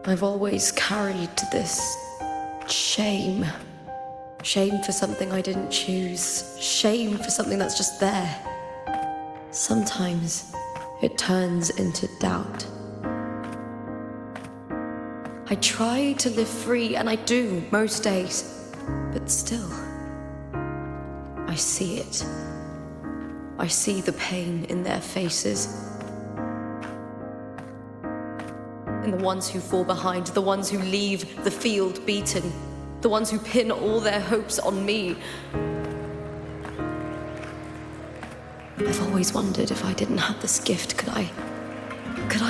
I've always carried this shame. Shame for something I didn't choose. Shame for something that's just there. Sometimes it turns into doubt. I try to live free, and I do most days, but still, I see it. I see the pain in their faces. In the ones who fall behind, the ones who leave the field beaten, the ones who pin all their hopes on me. I've always wondered if I didn't have this gift, could I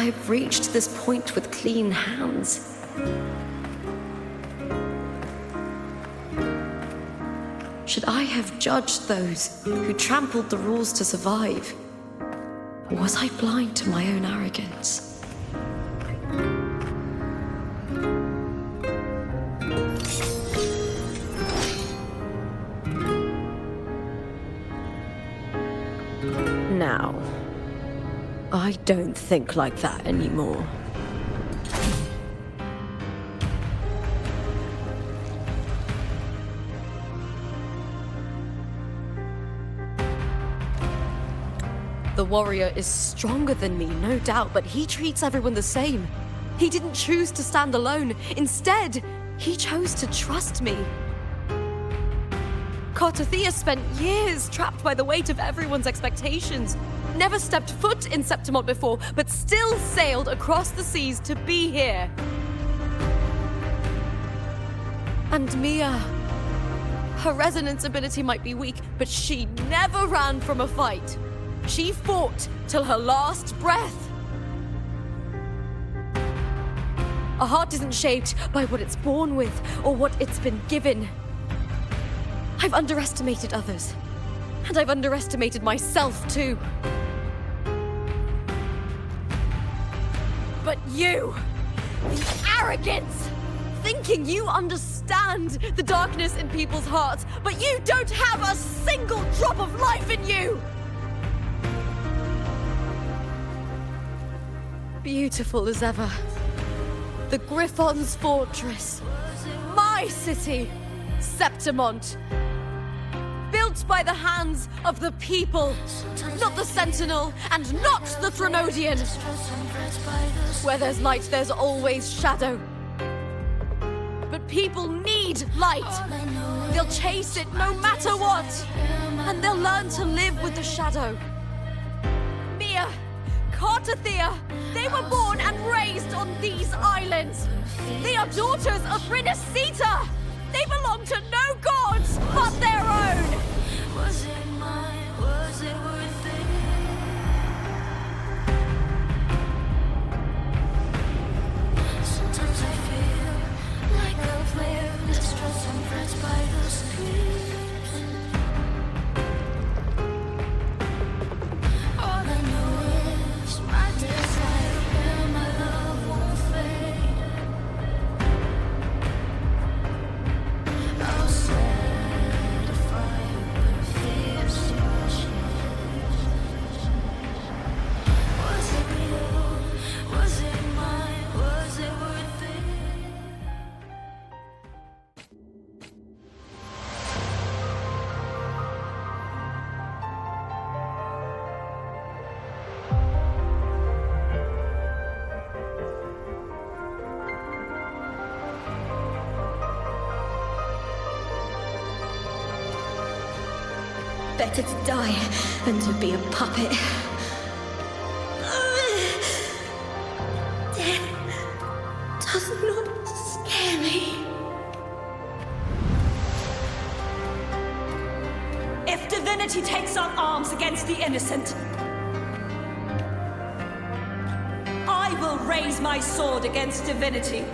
have reached this point with clean hands? Should I have judged those who trampled the rules to survive? Or was I blind to my own arrogance? Now, I don't think like that anymore. The warrior is stronger than me, no doubt, but he treats everyone the same. He didn't choose to stand alone. Instead, he chose to trust me. Cartothea spent years trapped by the weight of everyone's expectations. Never stepped foot in Septimont before, but still sailed across the seas to be here. And Mia, her resonance ability might be weak, but she never ran from a fight. She fought till her last breath. A heart isn't shaped by what it's born with or what it's been given. I've underestimated others, and I've underestimated myself too. But you, the arrogance, thinking you understand the darkness in people's hearts, but you don't have a single drop of life in you! Beautiful as ever. The Griffon's fortress. My city, Septimont. Built by the hands of the people. Not the Sentinel, and not the Threnodian. Where there's light, there's always shadow. But people need light. They'll chase it no matter what. And they'll learn to live with the shadow. Mia, Cartothea, they were born and raised on these islands. They are daughters of Rinasita. They belong to no gods but their own. Was it mine? Was it worth it? Sometimes I feel like a flare, distrust and frets by the streets. All I know is my desire and my love won't fade. I'll set a fire with fierce passion. Was it real? Was it mine? Was it worth it? Better to die than to be a puppet. Death does not scare me. If divinity takes up arms against the innocent, I will raise my sword against divinity.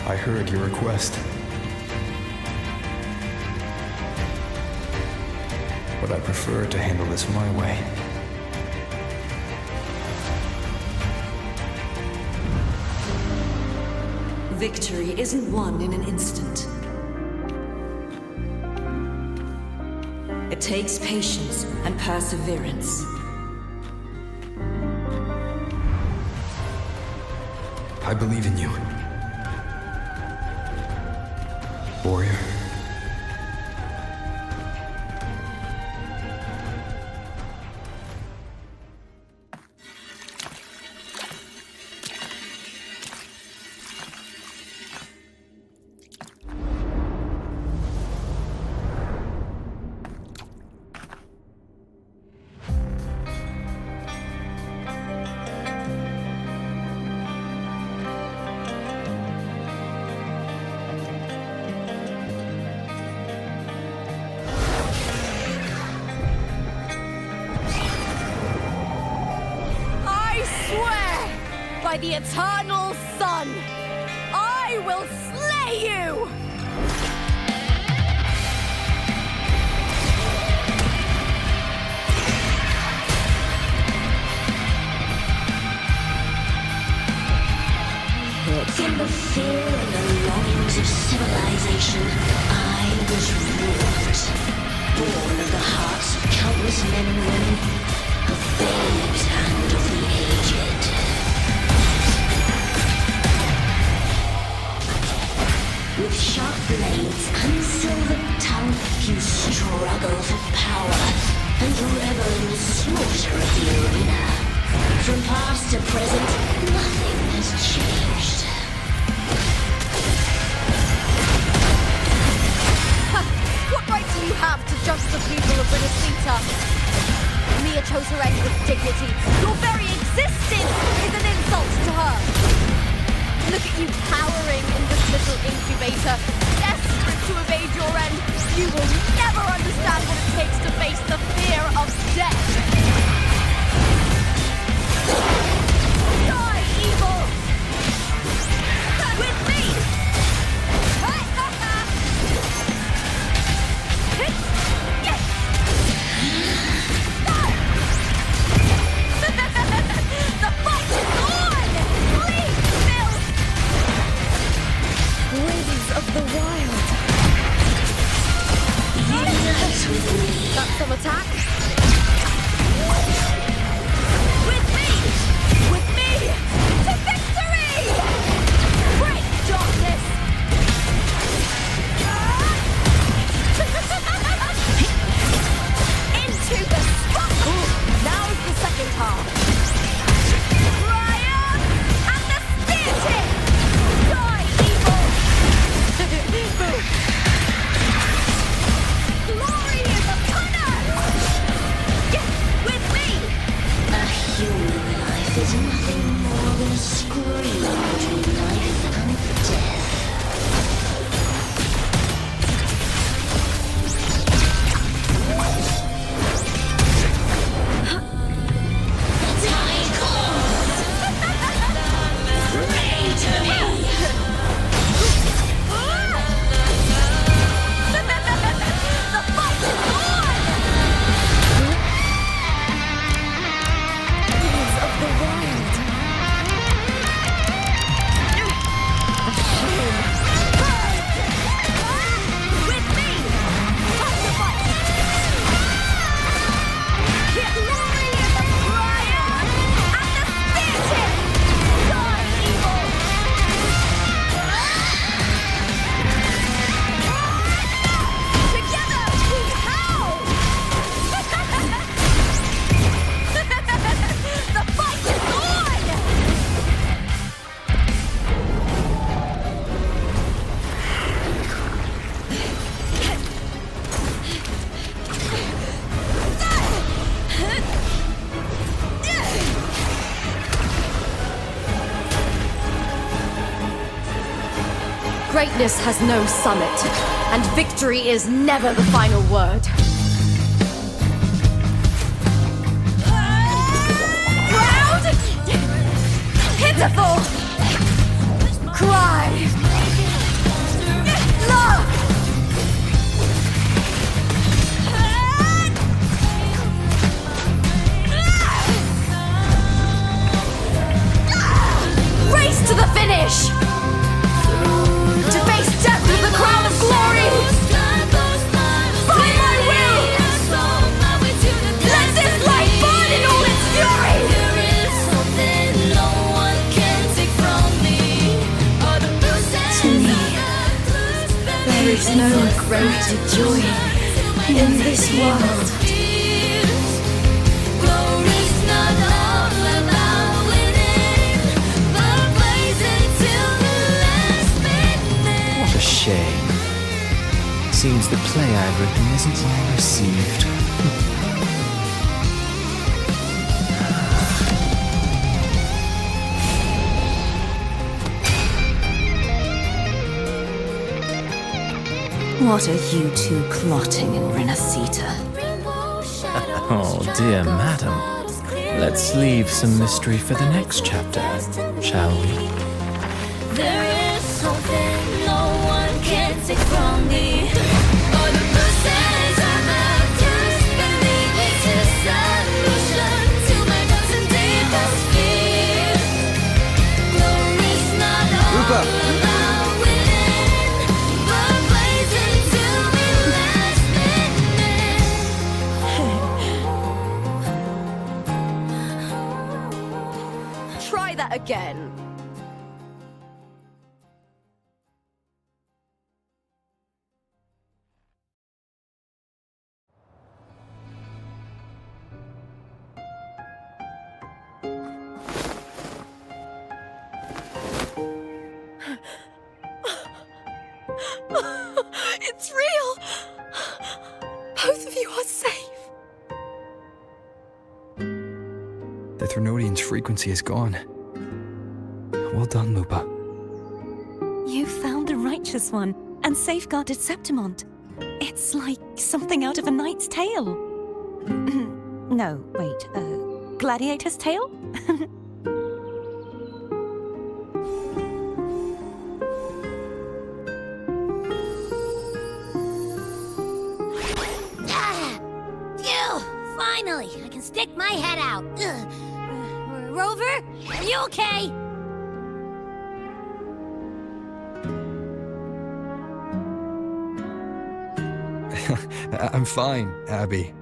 I heard your request. But I prefer to handle this my way. Victory isn't won in an instant. It takes patience and perseverance. I believe in you. Warrior. By the eternal sun, I will slay you! From the fear and the longings of civilization, I was wrought. Born of the hearts of countless men and women, of babes and of the aged. With sharp blades and silver tongue, you struggle for power and revel in the slaughter of the arena. From past to present, nothing has changed. What right do you have to judge the people of Renacita? Mia chose her end with dignity. Your very existence is an insult to her. Look at you cowering in this little incubator, desperate to evade your end. You will never understand what it takes to face the fear of death. Die, evil! With me! The fight is on! Please, Bill! Winds of the wild. That's some attack. With me! With me! To victory! Break darkness! Into the spot! Now's the second half. Ryan and the spear tip! Die, evil! Glory is upon us! With me! A human life is nothing more than a scream between life and death. The tide calls! Ready to me! The fight is on! Winds of the wild. A shame. With me! Time to fight! Glory is the Briar and the spear tip! Die, evil! Together we howl! The fight is on! Greatness has no summit, and victory is never the final word. Proud! Pitiful! Cry! Love! Race to the finish! To face death with the crown of glory! By my will! Let this light burn in all its fury! road to joy in this world. What a shame. Seems the play I've written isn't well received. What are you two plotting in Renacita? Oh dear madam. Let's leave some mystery for the next chapter, shall we? There is something no one can take from me. Or the process of the destiny. It's a solution to my most deepest fear. Glory's not all about winning, but blazing to be last minute. Try that again. It's real! Both of you are safe. The Threnodian's frequency is gone. Well done, Lupa. You found the righteous one and safeguarded Septimont. It's like something out of a knight's tale. No, wait, gladiator's tale? Phew! Finally, I can stick my head out. Rover, are you okay? I'm fine, Abby.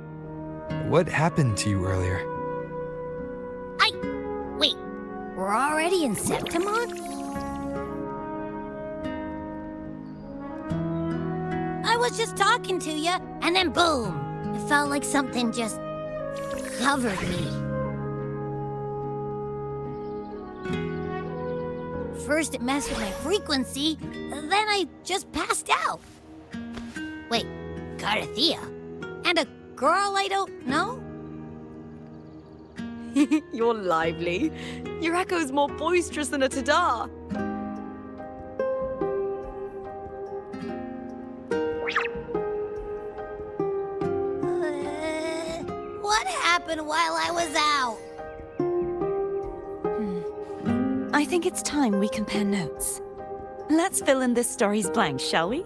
What happened to you earlier? Wait, we're already in Septimont? I was just talking to you, and then boom! It felt like something just covered me. First it messed with my frequency, then I just passed out. Wait, Carthea? And a girl I don't know? You're lively. Your echo's more boisterous than a Tadar. What happened while I was out? I think it's time we compare notes. Let's fill in this story's blanks, shall we?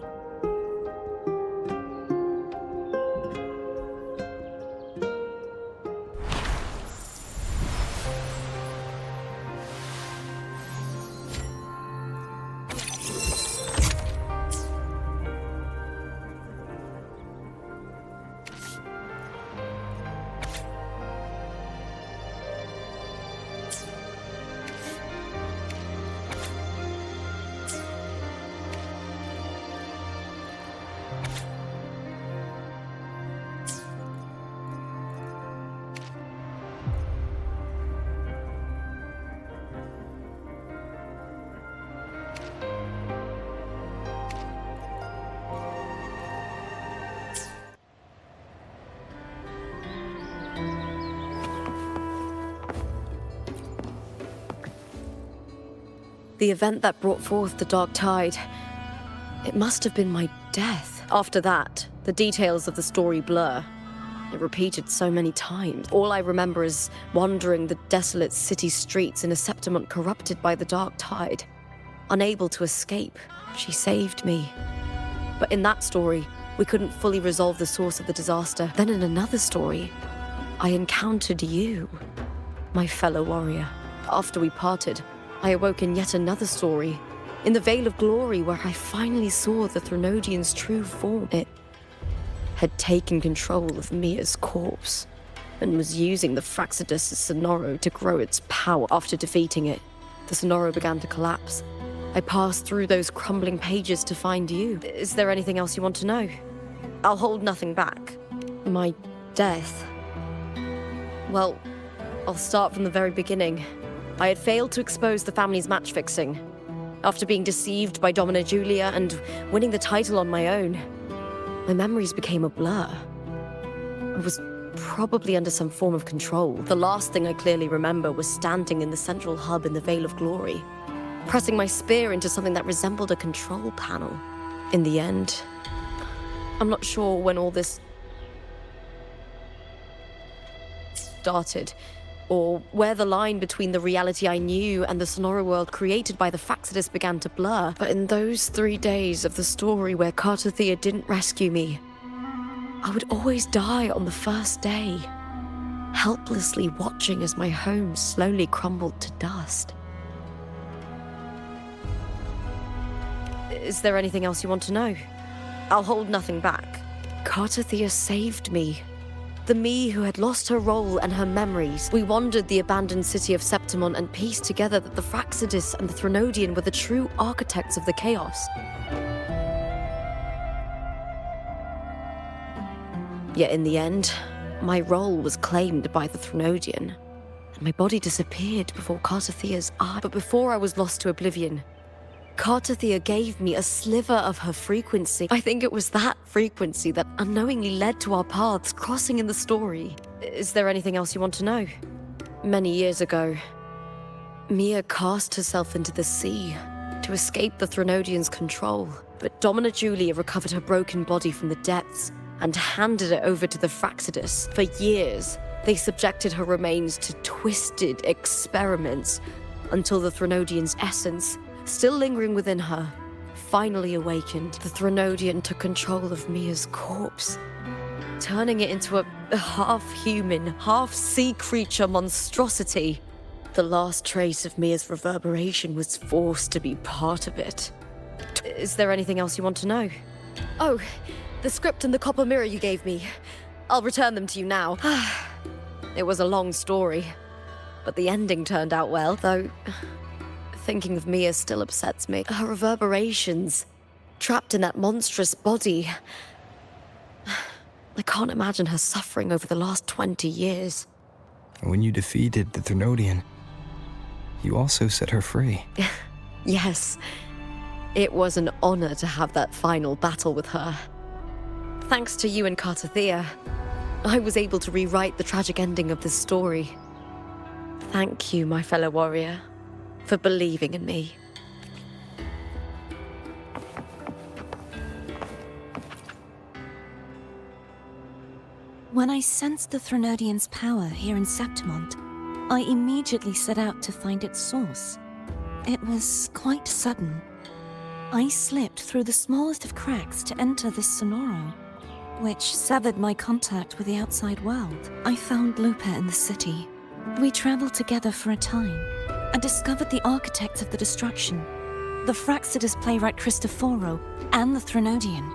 The event that brought forth the Dark Tide. It must have been my death. After that, the details of the story blur. It repeated so many times. All I remember is wandering the desolate city streets in a Septimont corrupted by the Dark Tide. Unable to escape, she saved me. But in that story, we couldn't fully resolve the source of the disaster. Then in another story, I encountered you, my fellow warrior. After we parted, I awoke in yet another story, in the Vale of Glory, where I finally saw the Threnodian's true form. It had taken control of Mia's corpse, and was using the Fraxidus' Sonoro to grow its power. After defeating it, the Sonoro began to collapse, I passed through those crumbling pages to find you. Is there anything else you want to know? I'll hold nothing back. My death. Well, I'll start from the very beginning. I had failed to expose the family's match-fixing. After being deceived by Domina Julia and winning the title on my own, my memories became a blur. I was probably under some form of control. The last thing I clearly remember was standing in the central hub in the Veil of Glory, pressing my spear into something that resembled a control panel. In the end, I'm not sure when all this started, or where the line between the reality I knew and the Sonora world created by the Fractsidus began to blur. But in those 3 days of the story where Cartothea didn't rescue me, I would always die on the first day, helplessly watching as my home slowly crumbled to dust. Is there anything else you want to know? I'll hold nothing back. Cartothea saved me. The me who had lost her role and her memories. We wandered the abandoned city of Septimon and pieced together that the Fractsidus and the Threnodian were the true architects of the chaos. Yet in the end, my role was claimed by the Threnodian, and my body disappeared before Cartothea's eye. But before I was lost to oblivion, Cartothea gave me a sliver of her frequency. I think it was that frequency that unknowingly led to our paths crossing in the story. Is there anything else you want to know? Many years ago, Mia cast herself into the sea to escape the Threnodian's control. But Domina Julia recovered her broken body from the depths and handed it over to the Fractsidus. For years, they subjected her remains to twisted experiments until the Threnodian's essence, still lingering within her, finally awakened. The Threnodian took control of Mia's corpse, turning it into a half-human, half-sea creature monstrosity. The last trace of Mia's reverberation was forced to be part of it. Is there anything else you want to know? Oh, the script and the copper mirror you gave me. I'll return them to you now. It was a long story, but the ending turned out well, though thinking of Mia still upsets me. Her reverberations, trapped in that monstrous body. I can't imagine her suffering over the last 20 years. When you defeated the Threnodian, you also set her free. Yes, it was an honor to have that final battle with her. Thanks to you and Cartothea, I was able to rewrite the tragic ending of this story. Thank you, my fellow warrior, for believing in me. When I sensed the Threnodian's power here in Septimont, I immediately set out to find its source. It was quite sudden. I slipped through the smallest of cracks to enter this Sonoro, which severed my contact with the outside world. I found Lupa in the city. We traveled together for a time and discovered the architects of the destruction, the Fractsidus playwright Cristoforo and the Threnodian.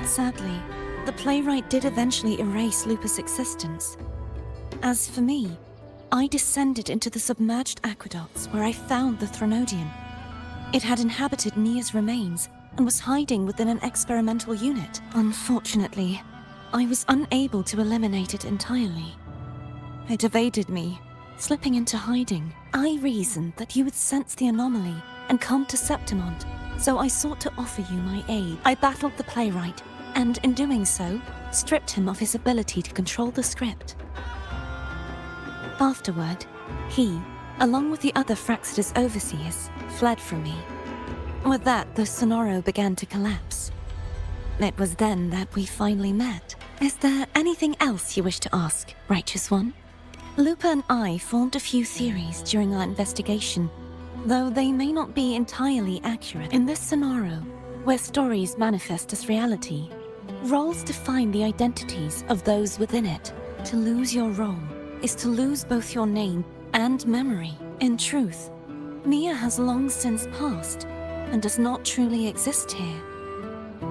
Sadly, the playwright did eventually erase Lupa's existence. As for me, I descended into the submerged aqueducts where I found the Threnodian. It had inhabited Nia's remains and was hiding within an experimental unit. Unfortunately, I was unable to eliminate it entirely. It evaded me, slipping into hiding. I reasoned that you would sense the anomaly and come to Septimont, so I sought to offer you my aid. I battled the playwright, and in doing so, stripped him of his ability to control the script. Afterward, he, along with the other Fractsidus overseers, fled from me. With that, the Sonoro began to collapse. It was then that we finally met. Is there anything else you wish to ask, Righteous One? Lupa and I formed a few theories during our investigation, though they may not be entirely accurate. In this Sonoro, where stories manifest as reality, roles define the identities of those within it. To lose your role is to lose both your name and memory. In truth, Mia has long since passed and does not truly exist here.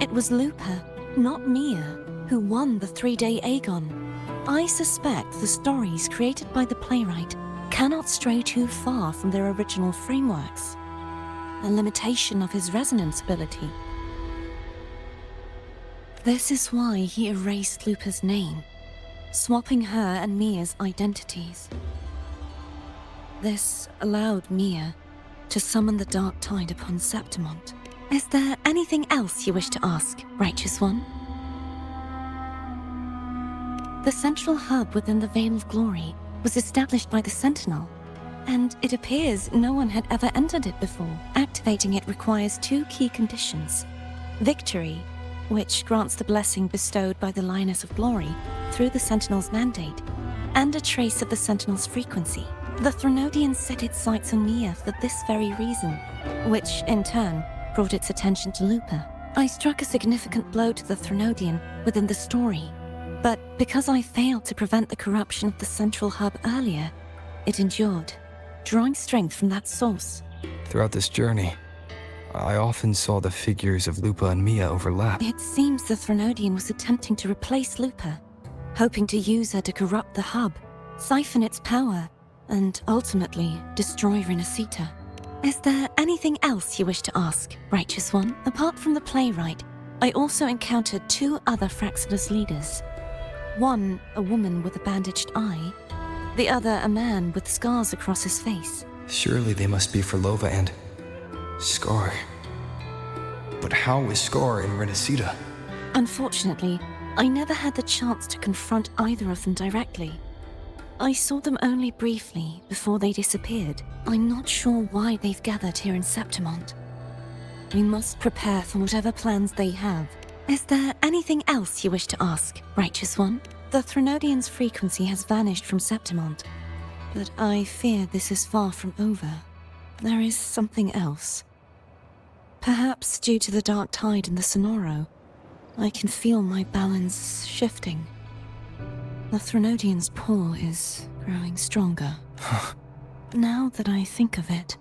It was Lupa, not Mia, who won the 3-day Aegon. I suspect the stories created by the playwright cannot stray too far from their original frameworks, a limitation of his resonance ability. This is why he erased Lupa's name, swapping her and Mia's identities. This allowed Mia to summon the Dark Tide upon Septimont. Is there anything else you wish to ask, Righteous One? The central hub within the Veil of Glory was established by the Sentinel, and it appears no one had ever entered it before. Activating it requires two key conditions: victory, which grants the blessing bestowed by the Lioness of Glory through the Sentinel's mandate, and a trace of the Sentinel's frequency. The Threnodian set its sights on Mia for this very reason, which, in turn, brought its attention to Lupa. I struck a significant blow to the Threnodian within the story, but because I failed to prevent the corruption of the central hub earlier, it endured, drawing strength from that source. Throughout this journey, I often saw the figures of Lupa and Mia overlap. It seems the Threnodian was attempting to replace Lupa, hoping to use her to corrupt the hub, siphon its power, and ultimately destroy Renacita. Is there anything else you wish to ask, Righteous One? Apart from the playwright, I also encountered two other Fraxidus leaders. One, a woman with a bandaged eye, the other a man with scars across his face. Surely they must be Frolova and Scar. But how is Scar in Renacita? Unfortunately, I never had the chance to confront either of them directly. I saw them only briefly before they disappeared. I'm not sure why they've gathered here in Septimont. We must prepare for whatever plans they have. Is there anything else you wish to ask, Righteous One? The Threnodian's frequency has vanished from Septimont, but I fear this is far from over. There is something else. Perhaps due to the Dark Tide in the Sonoro, I can feel my balance shifting. The Threnodian's pull is growing stronger. Now that I think of it,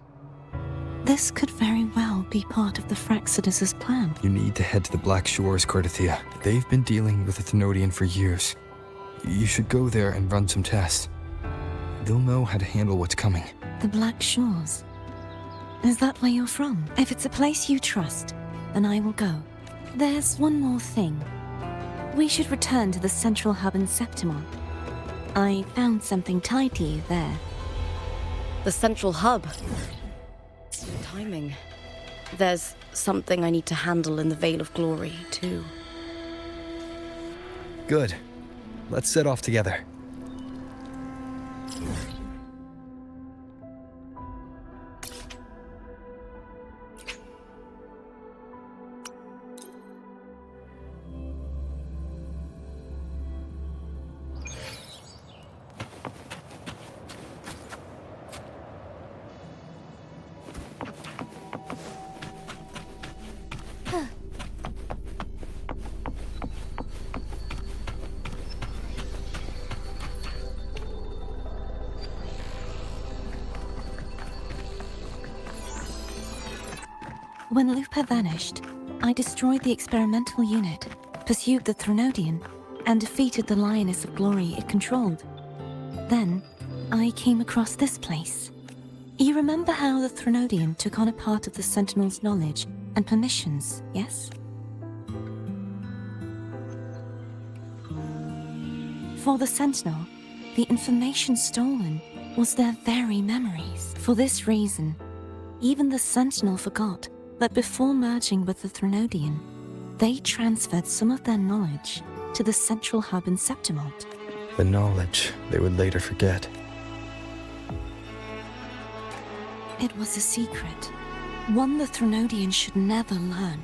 this could very well be part of the Fraxidus' plan. You need to head to the Black Shores, Cordelia. They've been dealing with the Thenodian for years. You should go there and run some tests. They'll know how to handle what's coming. The Black Shores? Is that where you're from? If it's a place you trust, then I will go. There's one more thing. We should return to the central hub in Septimont. I found something tied to you there. The central hub. Timing. There's something I need to handle in the Veil of Glory, too. Good. Let's set off together. When Lupa vanished, I destroyed the experimental unit, pursued the Threnodian, and defeated the Lioness of Glory it controlled. Then, I came across this place. You remember how the Threnodian took on a part of the Sentinel's knowledge and permissions, yes? For the Sentinel, the information stolen was their very memories. For this reason, even the Sentinel forgot that before merging with the Threnodian, they transferred some of their knowledge to the central hub in Septimont. The knowledge they would later forget. It was a secret, one the Threnodian should never learn.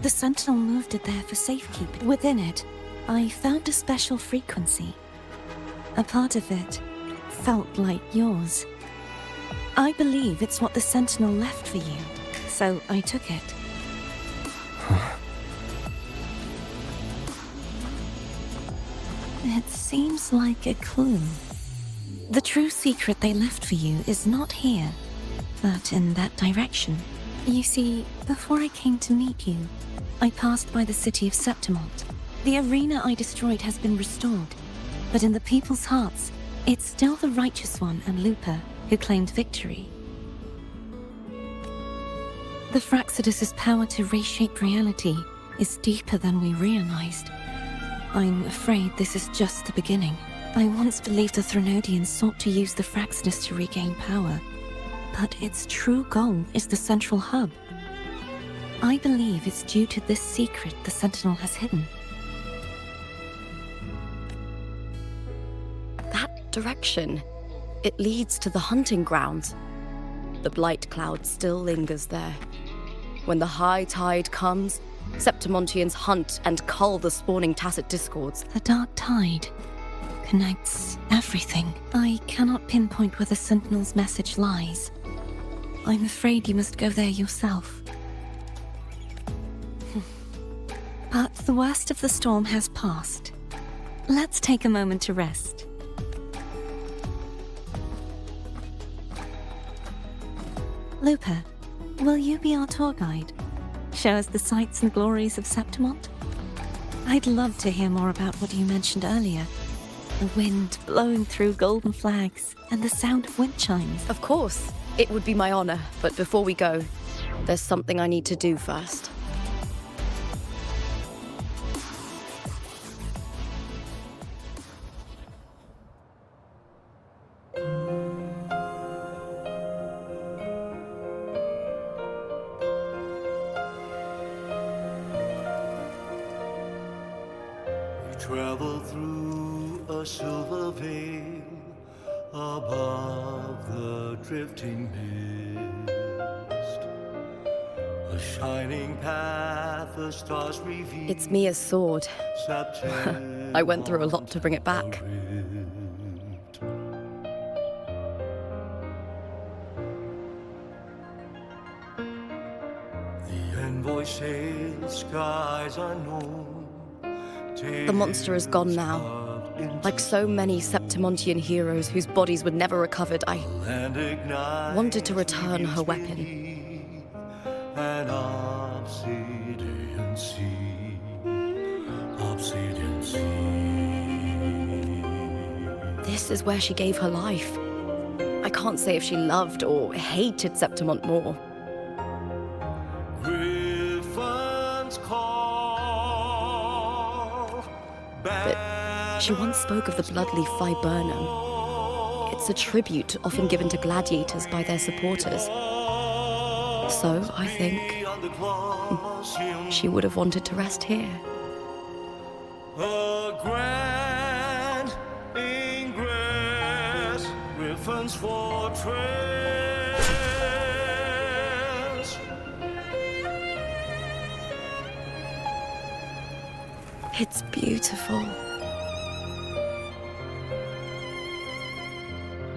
The Sentinel moved it there for safekeeping. Within it, I found a special frequency. A part of it felt like yours. I believe it's what the Sentinel left for you, so I took it. It seems like a clue. The true secret they left for you is not here, but in that direction. You see, before I came to meet you, I passed by the city of Septimont. The arena I destroyed has been restored, But in the people's hearts, it's still the Righteous One and Lupa who claimed victory. The Fraxidus' power to reshape reality is deeper than we realized. I'm afraid this is just the beginning. I once believed the Threnodians sought to use the Fraxidus to regain power, but its true goal is the central hub. I believe it's due to this secret the Sentinel has hidden. That direction, it leads to the hunting grounds. The blight cloud still lingers there. When the high tide comes, Septimontians hunt and cull the spawning Tacit Discords. The dark tide connects everything. I cannot pinpoint where the Sentinel's message lies. I'm afraid you must go there yourself. But the worst of the storm has passed. Let's take a moment to rest. Lupa, will you be our tour guide? Show us the sights and glories of Septimont? I'd love to hear more about what you mentioned earlier. The wind blowing through golden flags and the sound of wind chimes. Of course, it would be my honor, but before we go, there's something I need to do first. Travel through a silver veil above the drifting mist. A shining path, the stars reveal. It's Mia's sword. I went through a lot to bring it back. The envoy sails skies unknown. The monster is gone now. Like so many Septimontian heroes whose bodies were never recovered, I wanted to return her weapon. An obsidian sea, obsidian sea. This is where she gave her life. I can't say if she loved or hated Septimont more. Griffin's call. But she once spoke of the bloodleaf viburnum. It's a tribute often given to gladiators by their supporters. So, I think she would have wanted to rest here. A grand ingress, Griffin's fortress. It's beautiful.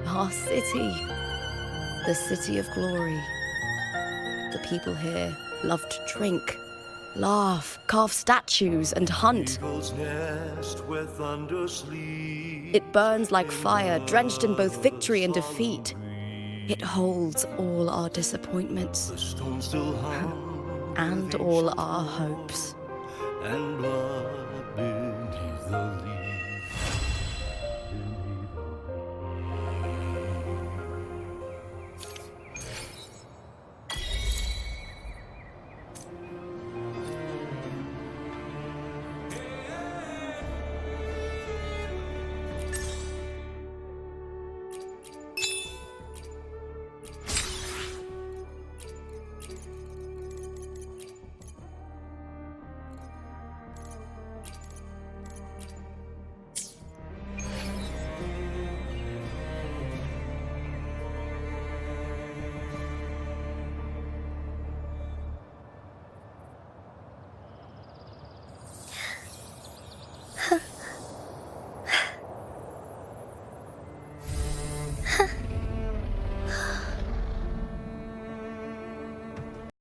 Our city. The city of glory. The people here love to drink, laugh, carve statues, and hunt. Eagle's nest where thunder sleeps. It burns like fire, drenched in both victory and defeat. It holds all our disappointments The stone still hung and all our hopes. and blood beneath the